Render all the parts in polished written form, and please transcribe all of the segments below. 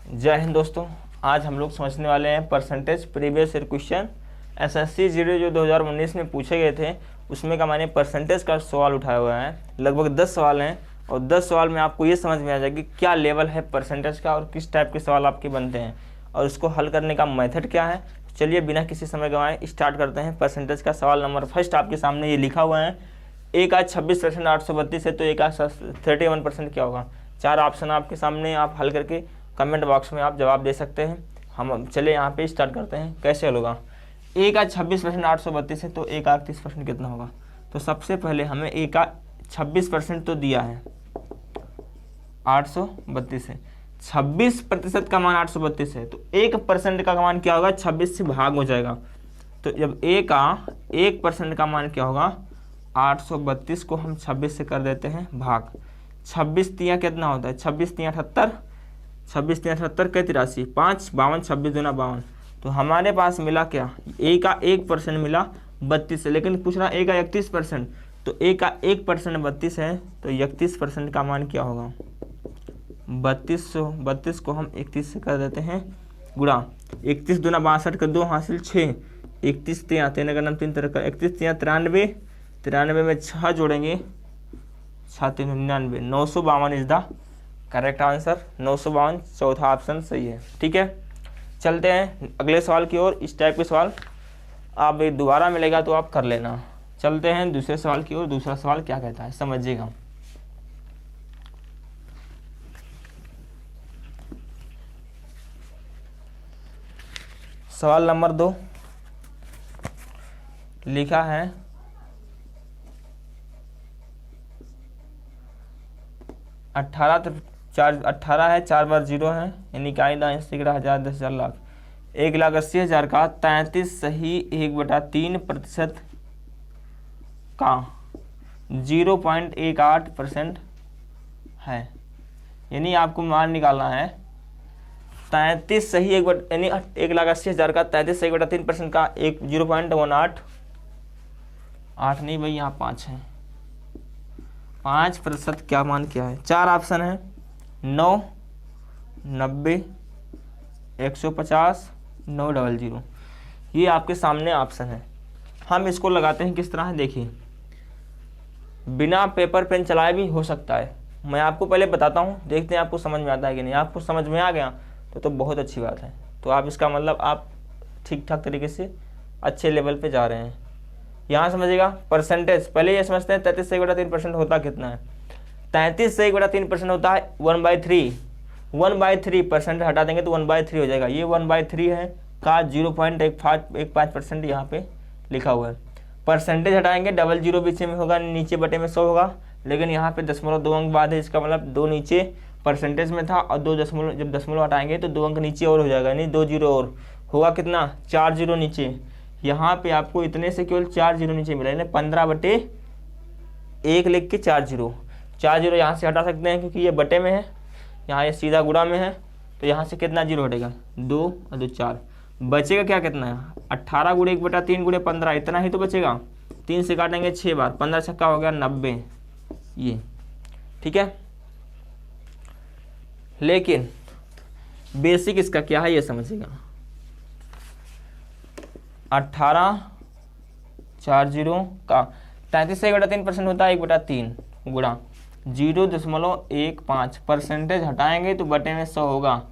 जय हिंद दोस्तों। आज हम लोग समझने वाले हैं percentage previous year question SSC GD जो 2019 में पूछे गए थे उसमें का मैंने परसेंटेज का सवाल उठाया हुआ है। लगभग 10 सवाल हैं और 10 सवाल में आपको ये समझ में आ जाएगी क्या लेवल है परसेंटेज का और किस टाइप के सवाल आपके बनते हैं और उसको हल करने का मेथड क्या है। चलिए बिना किसी समय गंवाए स्टार्ट करते हैं। परसेंटेज का सवाल नंबर फर्स्ट आपके सामने ये लिखा हुआ है, एक आज 26% 832 है तो एक आज 31% क्या होगा। 4 ऑप्शन आपके सामने, आप हल करके कमेंट बॉक्स में आप जवाब दे सकते हैं। हम चले यहाँ पे स्टार्ट करते हैं कैसे हल होगा। एक आज 26% 832 है तो एक आज 30% कितना होगा। तो सबसे पहले हमें एक आज 26% तो दिया है 832 है, 26% का मान 832 है तो 1% का मान क्या होगा 26 से भाग हो जाएगा। तो जब 1% का मान क्या होगा 832 को हम 26 से कर देते हैं भाग। 26 तिया कितना होता है 26 तिया 78, 26 तिया 78 के 83 5 52 26 दूना 52। तो हमारे पास मिला क्या ए का 1% मिला 32 है, लेकिन पूछ रहा ए का 31%। तो ए का 1% 32 है तो 31% का मान क्या होगा 32 को हम 31 से कर देते हैं गुणा 31 दूना 62 का 2 हासिल 6, 31 तिया 3 का नाम 3 तरह का 31 तिया 93, 93 में 6 जोड़ेंगे 6 3 99, 952 इज द करेक्ट आंसर। 952 चौथा ऑप्शन सही है। ठीक है, चलते हैं अगले सवाल की ओर। इस टाइप के सवाल आप दोबारा मिलेगा तो आप कर लेना। चलते हैं दूसरे सवाल की ओर। दूसरा सवाल क्या कहता है समझिएगा। सवाल नंबर 2 लिखा है 18 है, 4 बार 0 है, यानी कि आइंदा 1000 10,000 लाख 1,80,000 का 33 सही 1/3% का 0.18% है। यानी आपको मान निकालना है 33 सही यानी 1,80,000 का 33 सही 3% का 0.18 8 नहीं भाई यहाँ 5 है 5% क्या मान क्या है। 4 ऑप्शन है 9 90 150 900। ये आपके सामने ऑप्शन है। हम इसको लगाते हैं किस तरह है देखिए, बिना पेपर पेन चलाए भी हो सकता है। मैं आपको पहले बताता हूँ, देखते हैं आपको समझ में आता है कि नहीं। आपको समझ में आ गया तो बहुत अच्छी बात है। तो आप इसका मतलब आप ठीक ठाक तरीके से अच्छे लेवल पे जा रहे हैं। यहाँ समझिएगा परसेंटेज पहले ये समझते हैं 33 से 1/3% होता कितना है। 33 से 1/3% होता है 1/3। 1/3% हटा देंगे तो 1/3 हो जाएगा। ये 1/3 है का 0.15% यहाँ पे लिखा हुआ है। परसेंटेज हटाएंगे 00 बीच में होगा, नीचे बटे में 100 होगा, लेकिन यहाँ पे 0.2 अंक बाद है। इसका मतलब 2 नीचे परसेंटेज में था और 2 दशमलव, जब दशमलव हटाएंगे तो 2 अंक नीचे और हो जाएगा, यानी 2 0 और होगा कितना 4 0 नीचे। यहाँ पे आपको इतने से केवल 4 0 नीचे मिला, यानी 15/1 लिख के 4 0 यहाँ से हटा सकते हैं क्योंकि ये बटे में है, यहाँ ये सीधा गुणा में है। तो यहाँ से कितना 0 हटेगा 2 और 2 4, बचेगा क्या कितना है 18 × 1/3 × 15, इतना ही तो बचेगा। 3 से काटेंगे 6 बार, 15 छक्का हो गया 90। ये ठीक है, लेकिन बेसिक इसका क्या है ये समझिएगा। 18 4 0 का 33 से 1/3% होता है 1/3 गुणा 0.15 परसेंटेज हटाएंगे तो बटे में 100 होगा,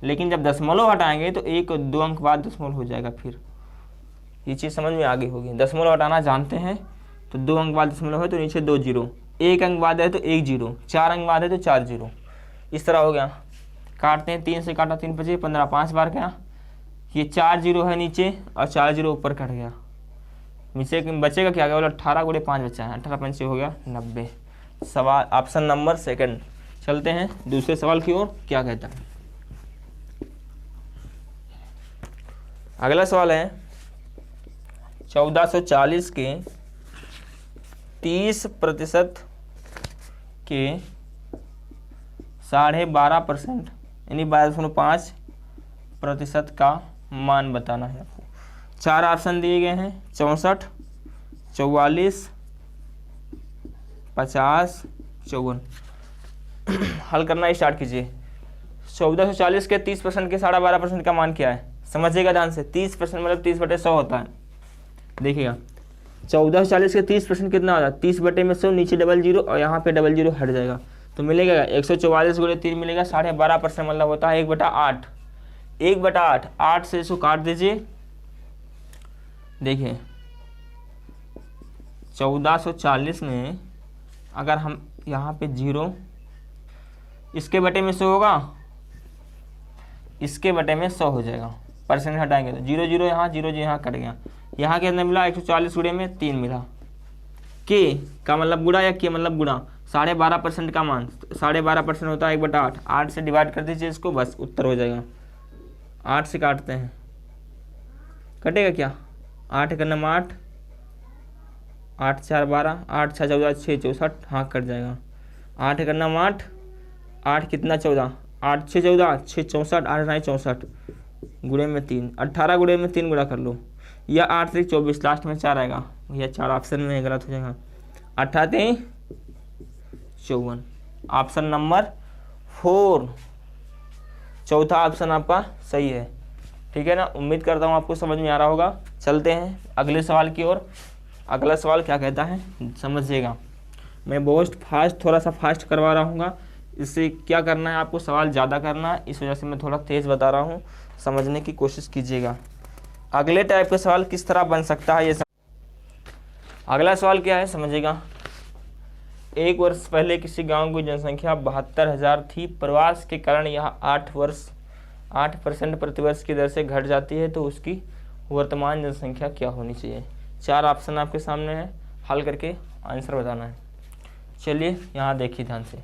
लेकिन जब दशमलव हटाएंगे तो 1 और 2 अंक बाद दशमलव हो जाएगा। फिर ये चीज़ समझ में आगे होगी। दशमलव हटाना जानते हैं तो 2 अंक बाद दशमलव है तो नीचे 2 0, 1 अंक बाद है तो 1 0, 4 अंक बाद है तो 4 0। इस तरह हो गया। काटते हैं 3 से काटा 3 5 15 5 बार गया, ये 4 0 है नीचे और 4 0 ऊपर कट गया। नीचे बचेगा क्या केवल 18 × 5 बचा है, 18 5 हो गया 90। सवाल ऑप्शन नंबर सेकंड। चलते हैं दूसरे सवाल की ओर। क्या कहता है अगला सवाल है 1440 के 30% के 12.5% यानी 12.5% का मान बताना है आपको। 4 ऑप्शन दिए गए हैं 64 44 50 54। हल करना स्टार्ट कीजिए। 1440 के 30% के 12.5% का मान क्या है, समझिएगा ध्यान से। 30% मतलब 30/100 होता है। देखिएगा 1440 के 30% कितना होता है, 30/100, नीचे डबल जीरो और यहाँ पे डबल जीरो हट जाएगा तो मिलेगा 144 गुणे 3 मिलेगा 12.5% मतलब होता है 1/8। 1/8, 8 से इसको काट दीजिए। देखिए 1440 में अगर हम यहाँ पे जीरो इसके बटे में 100 होगा, इसके बटे में 100 हो जाएगा, परसेंट हटाएंगे तो जीरो जीरो यहाँ, जीरो जीरो यहाँ कट गया। यहाँ कितना मिला 140 गुणे में 3 मिला। के का मतलब गुणा या के मतलब गुणा, 12.5% का मान 12.5% होता है 1/8। 8 से डिवाइड कर दीजिए इसको, बस उत्तर हो जाएगा। 8 से काटते हैं, कटेगा क्या, 8 का नाम 8, 8 4 12, 8 6 14, 6 64, हाँ कट जाएगा। 8 का नाम 8, 8 कितना 14, 8 6 14, 6 64, 8 9 64 गुणे में 3, 18 गुणे में 3 गुणा कर लो, या 8 3 24, लास्ट में 4 आएगा भैया, 4 ऑप्शन में गलत हो जाएगा। 18 3 54, ऑप्शन नंबर 4 चौथा ऑप्शन आपका सही है। ठीक है ना, उम्मीद करता हूँ आपको समझ में आ रहा होगा। चलते हैं अगले सवाल की ओर। अगला सवाल क्या कहता है समझिएगा। मैं बहुत फास्ट, थोड़ा सा फास्ट करवा रहा हूँ, इससे क्या करना है आपको, सवाल ज़्यादा करना है, इस वजह से मैं थोड़ा तेज़ बता रहा हूँ, समझने की कोशिश कीजिएगा। अगले टाइप का सवाल किस तरह बन सकता है ये अगला सवाल क्या है समझिएगा। 1 वर्ष पहले किसी गांव की जनसंख्या 72,000 थी, प्रवास के कारण यह 8% प्रतिवर्ष की दर से घट जाती है, तो उसकी वर्तमान जनसंख्या क्या होनी चाहिए। 4 ऑप्शन आपके सामने है, हल करके आंसर बताना है। चलिए यहाँ देखिए ध्यान से,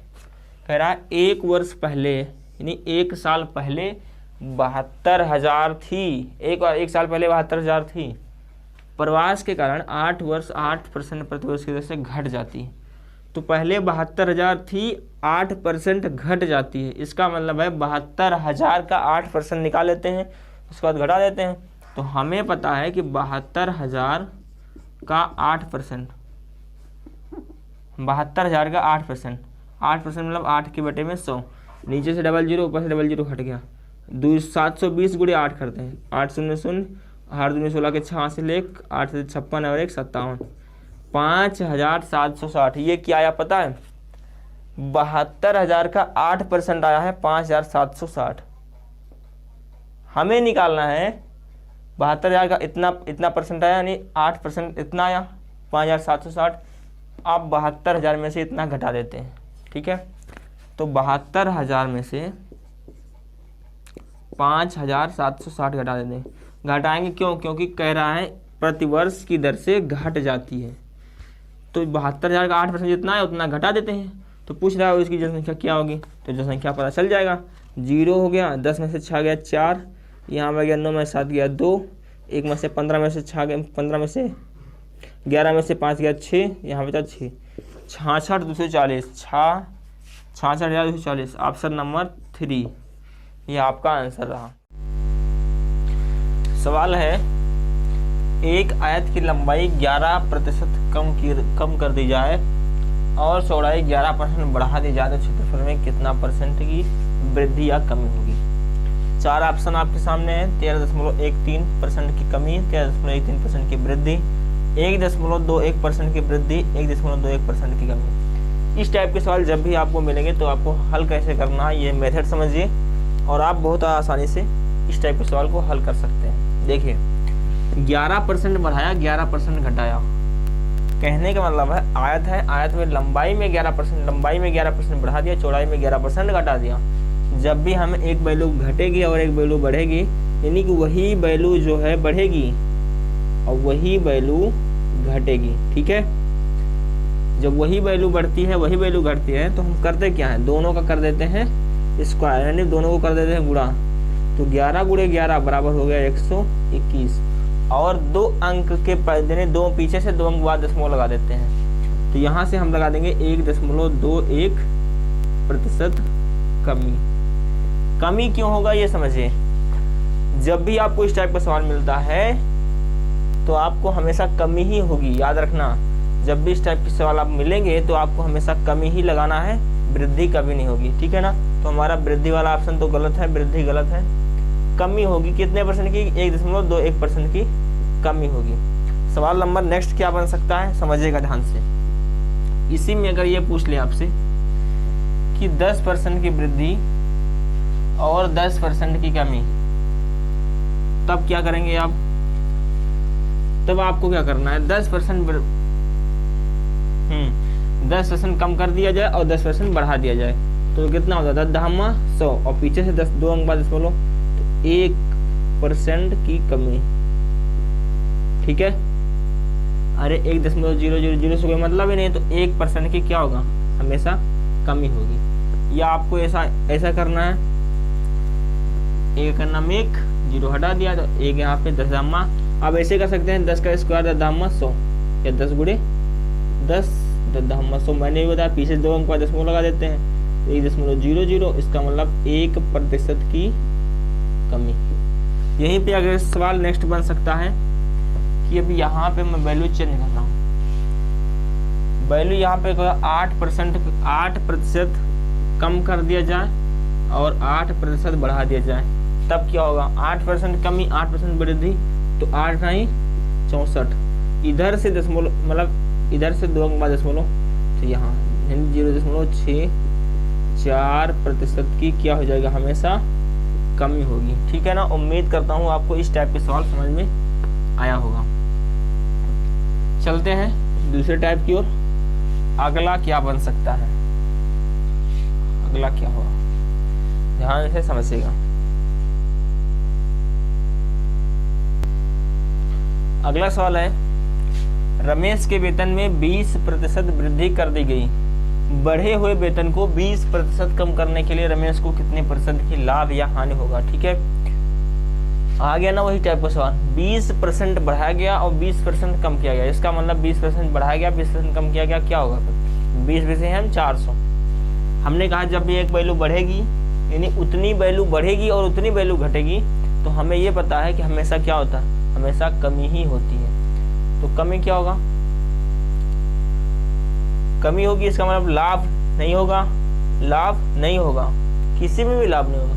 कह रहा है 1 वर्ष पहले यानी 1 साल पहले 72,000 थी, एक साल पहले 72,000 थी, प्रवास के कारण 8% प्रतिवर्ष की दर से घट जाती है। तो पहले 72,000 थी, 8% घट जाती है, इसका मतलब है 72,000 का 8% निकाल लेते हैं, उसके बाद घटा देते हैं। तो हमें पता है कि 72,000 का 8%, 72,000 का 8%, 8% मतलब 8 के बटे में 100, नीचे से डबल जीरो ऊपर से डबल जीरो हट गया। 720 गुणे 8 करते हैं, 8 0 0, 8 दूनी 16 के 6 से लेक, 8 से 56 और 1 57, 5,760। ये क्या आया पता है, 72,000 का 8% आया है 5,760। हमें निकालना है 72,000 का इतना परसेंट आया, यानी 8% इतना आया 5,760। आप 72,000 में से इतना घटा देते हैं, ठीक है। तो 72,000 में से 5,760 घटा देते हैं। घटाएंगे क्यों, क्योंकि कह रहा है प्रतिवर्ष की दर से घट जाती है, तो 72,000 का 8% जितना है उतना घटा देते हैं। तो पूछ रहा है उसकी जनसंख्या क्या होगी, तो जनसंख्या पता चल जाएगा। 0 हो गया, 10 में से 6 गया 4, यहाँ पर गया 9 में से 7 गया 2, 1 में से 15 में से 6 गया, 15 में से 11 में से 5 गया 6, यहाँ बचा 6, 66,240, 66,240, ऑप्शन नंबर 3 ये आपका आंसर रहा। सवाल है, एक आयत की लंबाई 11% कम कर दी जाए और चौड़ाई 11% बढ़ा दी जाए तो क्षेत्रफल में कितना परसेंट की वृद्धि या कमी होगी। 4 ऑप्शन आपके सामने है। 13.13% की कमी, 13.13% की वृद्धि, 1.21% की वृद्धि, 1.21% की कमी। इस टाइप के सवाल जब भी आपको मिलेंगे तो आपको हल कैसे करना है ये मेथड समझिए और आप बहुत आसानी से इस टाइप के सवाल को हल कर सकते हैं। देखिए 11% बढ़ाया, 11% घटाया, कहने का मतलब है आयत है, आयत में लंबाई में 11% बढ़ा दिया, चौड़ाई में 11% घटा दिया। जब भी हमें एक वैल्यू घटेगी और एक वैल्यू बढ़ेगी, यानी कि वही वैल्यू जो है बढ़ेगी और वही वैल्यू घटेगी, ठीक है। जब वही वैल्यू बढ़ती है वही वैल्यू घटती है तो हम करते क्या है, दोनों का कर देते हैं स्क्वायर, यानी दोनों को कर देते हैं गुणा। तो 11 गुणे 11 बराबर हो गया 121, और 2 अंक के यानी 2 पीछे से 2 अंक बाद दशमलव लगा देते हैं। तो यहाँ से हम लगा देंगे 1.21% कमी। कमी क्यों होगा ये समझिए। जब भी आपको इस टाइप का सवाल मिलता है तो आपको हमेशा कमी ही होगी, याद रखना। जब भी इस टाइप के सवाल आप मिलेंगे तो आपको हमेशा कमी ही लगाना है, वृद्धि कभी नहीं होगी, ठीक है ना। तो हमारा वृद्धि वाला ऑप्शन तो गलत है, वृद्धि गलत है। कमी होगी कितने परसेंट की? 1.21% की कमी होगी। सवाल नंबर नेक्स्ट क्या बन सकता है, समझिएगा ध्यान से। इसी में अगर ये पूछ ले आपसे कि 10% की वृद्धि और 10% की कमी, तब क्या करेंगे आप? तब आपको क्या करना है, 10% कम कर दिया जाए और 10% बढ़ा दिया जाए, तो कितना होता है? 10 100 और पीछे से 2 अंक बाद बोलो तो 1% की कमी, ठीक है। अरे 1.0000 से कोई मतलब ही नहीं, तो 1% की क्या होगा? हमेशा कमी होगी। या आपको ऐसा करना है, एक का नाम 1 0 हटा दिया तो 1 यहाँ पे 10 धामा। अब ऐसे कर सकते हैं 10 का स्क्वायर 10 धामा 100 या 10 गुणे 10 10 धामा 100। मैंने भी बताया पीछे 2 अंक का दशमलव लगा देते हैं, 1.00, इसका मतलब 1% की कमी। यहीं पे अगर सवाल नेक्स्ट बन सकता है कि अब यहाँ पे मैं वैल्यू चेंज कर रहा हूँ, वैल्यू यहाँ पे 8% कम कर दिया जाए और 8% बढ़ा दिया जाए, तब क्या होगा? 8% कमी 8% वृद्धि, तो 8 नहीं 64, इधर से दशमलव मतलब इधर से 2 अंक बाद दशमलव, तो यहाँ 0.64% की क्या हो जाएगा? हमेशा कमी होगी, ठीक है ना। उम्मीद करता हूँ आपको इस टाइप के सवाल समझ में आया होगा। चलते हैं दूसरे टाइप की ओर। अगला क्या बन सकता है, अगला क्या होगा, ध्यान से समझिएगा। अगला सवाल है, रमेश के वेतन में 20% वृद्धि कर दी गई। बढ़े हुए वेतन को 20% कम करने के लिए रमेश को कितने % की लाभ या हानि होगा, ठीक है। आ गया ना वही टाइप का सवाल, 20% बढ़ाया गया और 20% कम किया गया, इसका मतलब 20% बढ़ाया गया 20% कम किया गया, क्या होगा? 20 में से हम 400। हमने कहा जब भी एक वैल्यू बढ़ेगी यानी उतनी वैल्यू बढ़ेगी और उतनी वैल्यू घटेगी, तो हमें ये पता है कि हमेशा क्या होता है? हमेशा कमी ही होती है। तो कमी क्या होगा? कमी होगी, इसका मतलब लाभ नहीं होगा, लाभ नहीं होगा, किसी में भी लाभ नहीं होगा।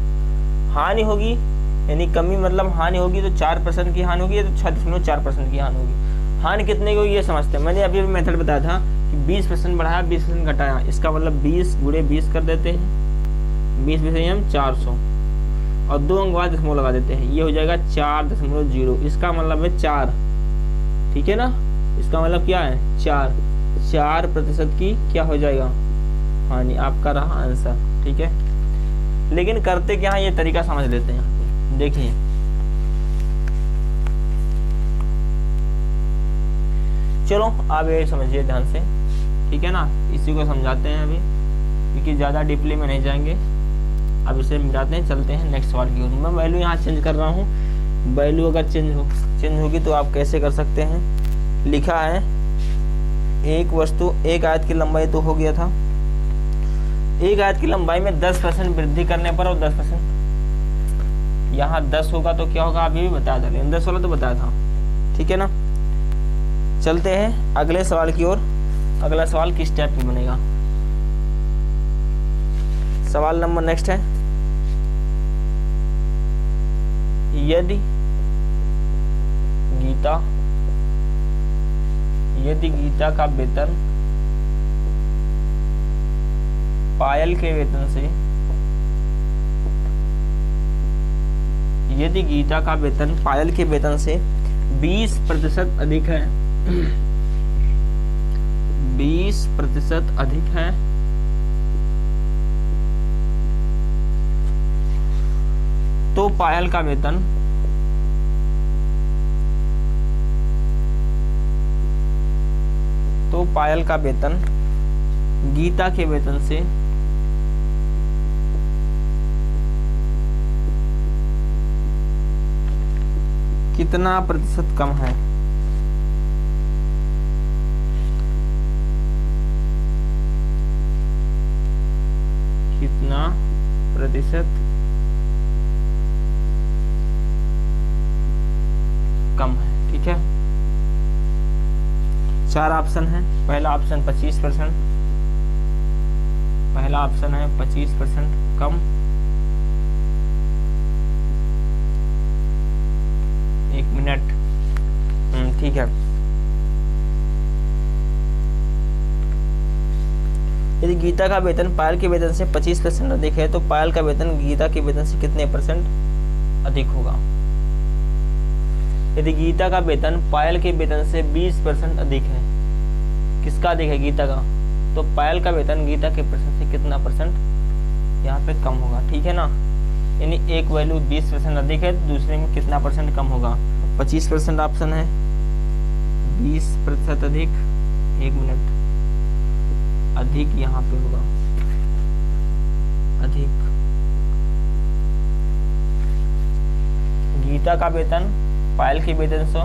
हानि होगी यानी कमी मतलब हानि होगी, तो 4% की हानि होगी, तो 6.4% की हानि होगी। हानि कितने की होगी ये समझते हैं। मैंने अभी मेथड बताया था कि 20% बढ़ाया 20% घटाया, इसका मतलब 20 गुणे 20 कर देते हैं, 20 में से हम 400 और 2 अंक बाद दशमलव लगा देते हैं, ये हो जाएगा 4.0, इसका मतलब है 4, ठीक है ना। इसका मतलब क्या है? 4% की क्या हो जाएगा? हानि। आपका रहा आंसर, ठीक है। लेकिन करते क्या है, ये तरीका समझ लेते हैं। देखिए चलो आप ये समझिए ध्यान से, ठीक है ना। इसी को समझाते हैं अभी, क्योंकि ज़्यादा डीपली में नहीं जाएंगे। अब इसे मिटाते हैं, चलते हैं नेक्स्ट सवाल की ओर। मैं वैल्यू यहाँ चेंज कर रहा हूँ, वैल्यू अगर चेंज होगी तो आप कैसे कर सकते हैं। लिखा है एक वस्तु एक आयत की लंबाई तो हो गया था, एक आयत की लंबाई में 10% वृद्धि करने पर और 10% यहाँ 10 होगा तो क्या होगा, अभी भी बताया था, लेकिन 10 वाला तो बताया था, ठीक है ना। चलते हैं अगले सवाल की ओर। अगला सवाल किस टाइप में बनेगा? सवाल नंबर नेक्स्ट है, यदि गीता का वेतन पायल के वेतन से, यदि गीता का वेतन पायल के वेतन से 20% अधिक है, 20% अधिक है, तो पायल का वेतन गीता के वेतन से कितना प्रतिशत कम है? कितना प्रतिशत कम है, ठीक है। 4 ऑप्शन है। पहला ऑप्शन 25%, पहला ऑप्शन है 25% कम। एक मिनट, ठीक है। यदि गीता का वेतन पायल के वेतन से 25% अधिक है तो पायल का वेतन गीता के वेतन से कितने % अधिक होगा? यदि गीता का वेतन पायल के वेतन से 20% अधिक है, किसका अधिक है? गीता का। तो पायल का वेतन गीता के परसेंट से कितना % यहाँ पे कम होगा, ठीक है ना। यानी एक वैल्यू 20% अधिक है तो दूसरे में कितना % कम होगा? 25% ऑप्शन है। 20% अधिक, एक मिनट, अधिक यहाँ पे होगा, अधिक। गीता का वेतन पायल के वेतन से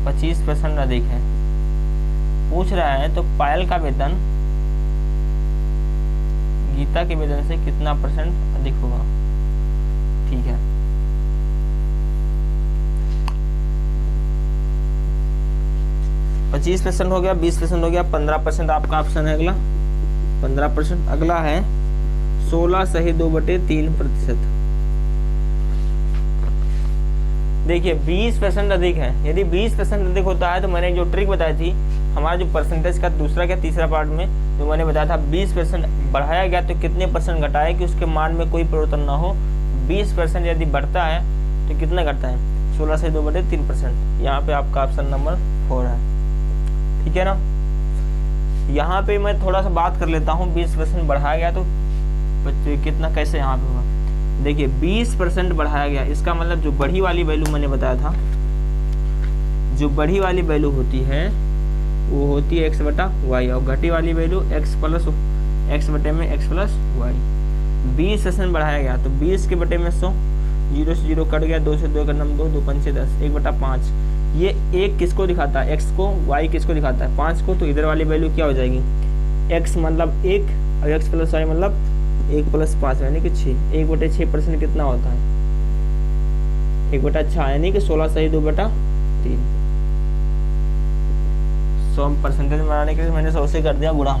25% अधिक है, पूछ रहा है तो पायल का वेतन गीता के वेतन से कितना % अधिक होगा, ठीक है। पच्चीस % हो गया, 20% हो गया, 15% आपका ऑप्शन है अगला। 15%। अगला है 16 सही 2/3%। देखिए 20% अधिक है। यदि 20% अधिक होता है तो मैंने जो ट्रिक बताई थी, हमारा जो परसेंटेज का दूसरा क्या तीसरा पार्ट में जो मैंने बताया था, 20% बढ़ाया गया तो कितने % घटाया कि उसके मान में कोई परिवर्तन ना हो। 20% यदि बढ़ता है तो कितना घटता है? 16 से 2/3%। यहाँ पे आपका ऑप्शन नंबर 4 है, ठीक है ना। यहाँ पे मैं थोड़ा सा बात कर लेता हूँ। 20% बढ़ाया गया तो कितना, कैसे यहाँ पे होगा? देखिए 20% बढ़ाया गया, इसका मतलब जो बढ़ी वाली वैल्यू मैंने बताया था, जो बढ़ी वाली वैल्यू होती है वो होती है x/y और घटी वाली वैल्यू x बटे में x + y। 20% बढ़ाया गया तो 20 के बटे में 100, 0 से 0 कट गया, 2 से 2 का नम 2, 2 पंचे 10, 1/5। ये एक किसको दिखाता है? x को। y किसको दिखाता है? 5 को। तो इधर वाली वैल्यू क्या हो जाएगी? x मतलब 1 और x + y मतलब 1 + 5 यानी कि 6। 1/6% कितना होता है? 1/6 यानी कि 16 सही 2/3। 100 % बनाने के लिए मैंने 100 से कर दिया गुणा।